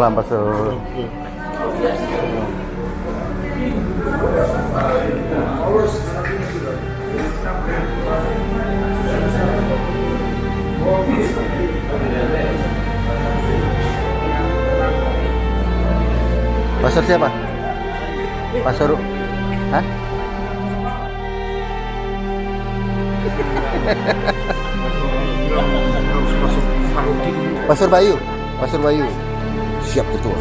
Malam Pak Sur. Pasar siapa? Pasar. Hah? Pasar Bayu. Pasar Bayu. Siap ketua.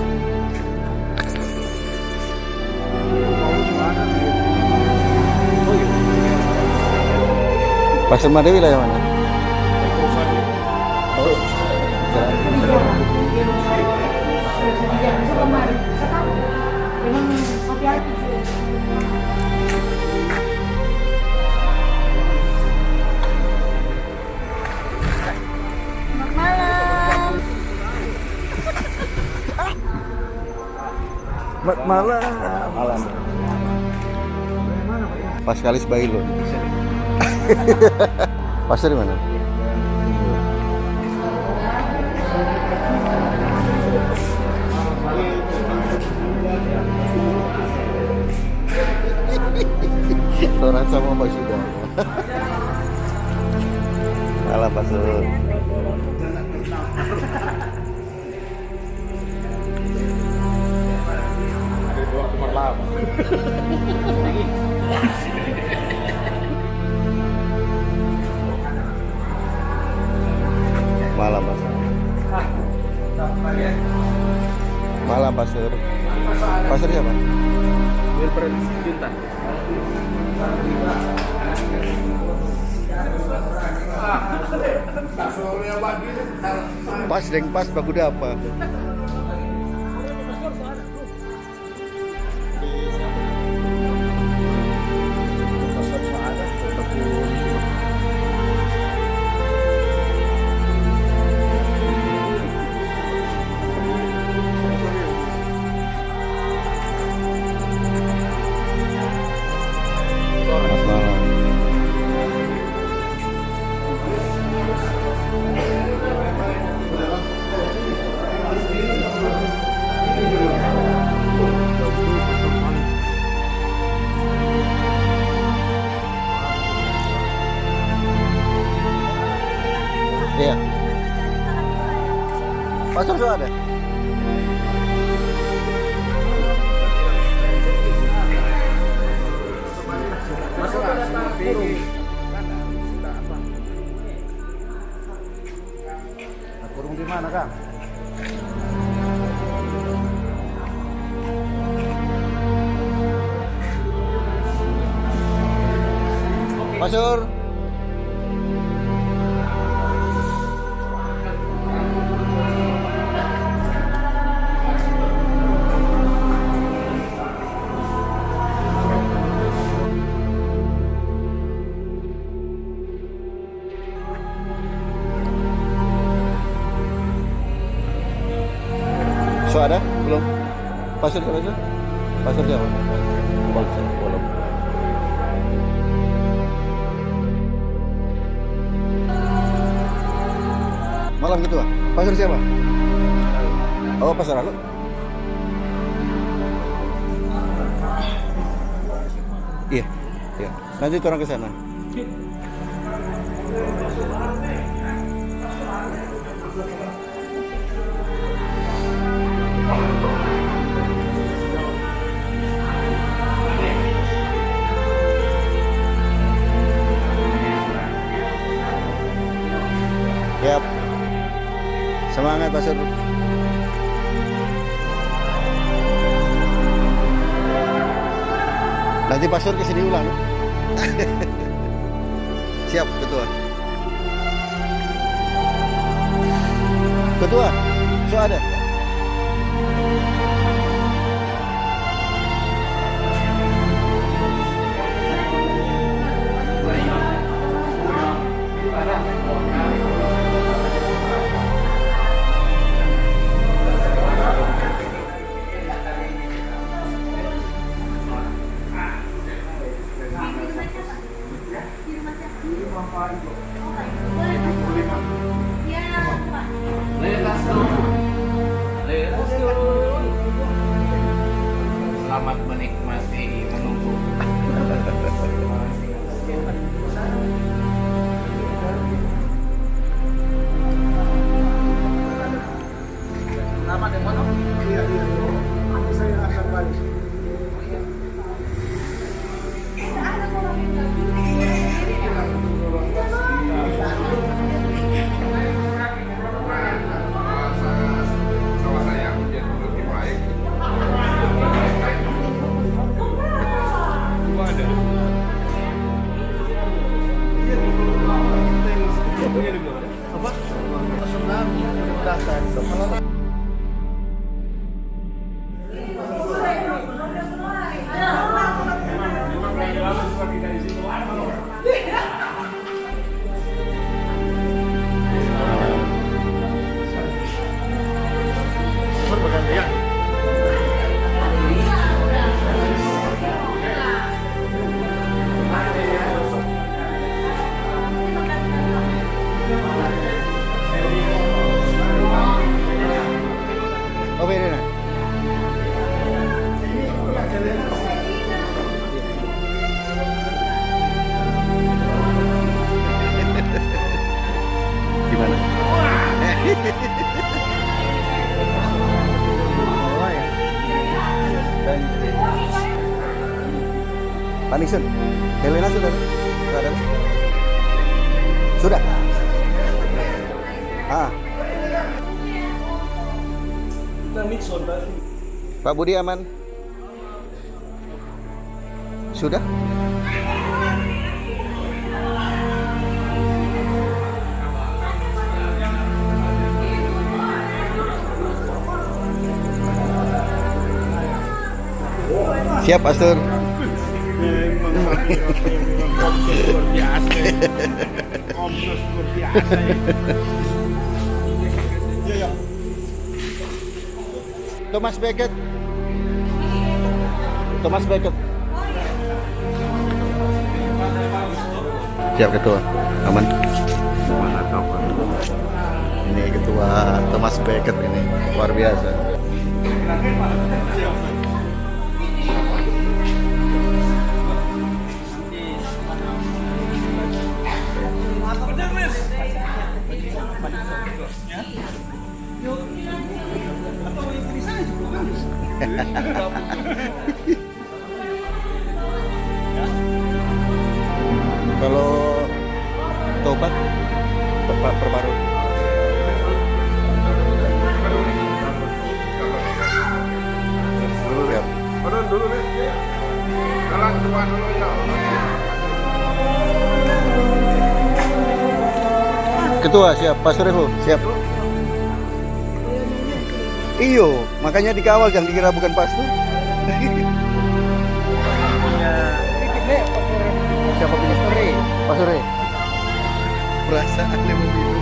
Pasar Mada wilayah mana? Oh, malam. Malam. Pas kali sebaik lo. Pasar di mana? Orang sama Mbak sudah. Malam Pasar. Malam Pasar. Malam Pasar. Pasar siapa? Wilfred Cinta. Pas deng pas baguda apa? Iya. Pasar sudah ada. Kurung di mana, Kang? Pasar. So ada? Belum? Pasar siapa itu? Pasar siapa? Belum. Malam gitu ah? Pasar siapa? Oh, pasar aku. Iya, iya. Nanti orang ke sana. Yap. Semangat Pasar. Nanti Pasar kesini ulang. Siap ketua. Ketua, so ada. Let's go. masih menunggu. Lama deh, Mono? Iya. Nanti saya akan balik. Sawah saya menjadi lebih baik. Apa? Tsunami datang. Bergantian. Oh, beda nah. Gimana? Pak Nixon, Helena sudah? Sudah? Sudah? Ah. Pak Budi aman? Sudah? Siap, Astur. Luar biasa. Komsos luar biasa. Thomas Beckett. Thomas Beckett. Siap ketua, aman. Mana kapan? Ini ketua Thomas Beckett ini luar biasa. Kalau tobat, bapak perbaru. Siap. Turun dulu nih. Jalan depan dulu ya. Ketua siap, Pak Surevo siap. Iyo, makanya dikawal, jangan dikira bukan pastor. Siapa punya story? Pak Sore. Perasaan yang memilih.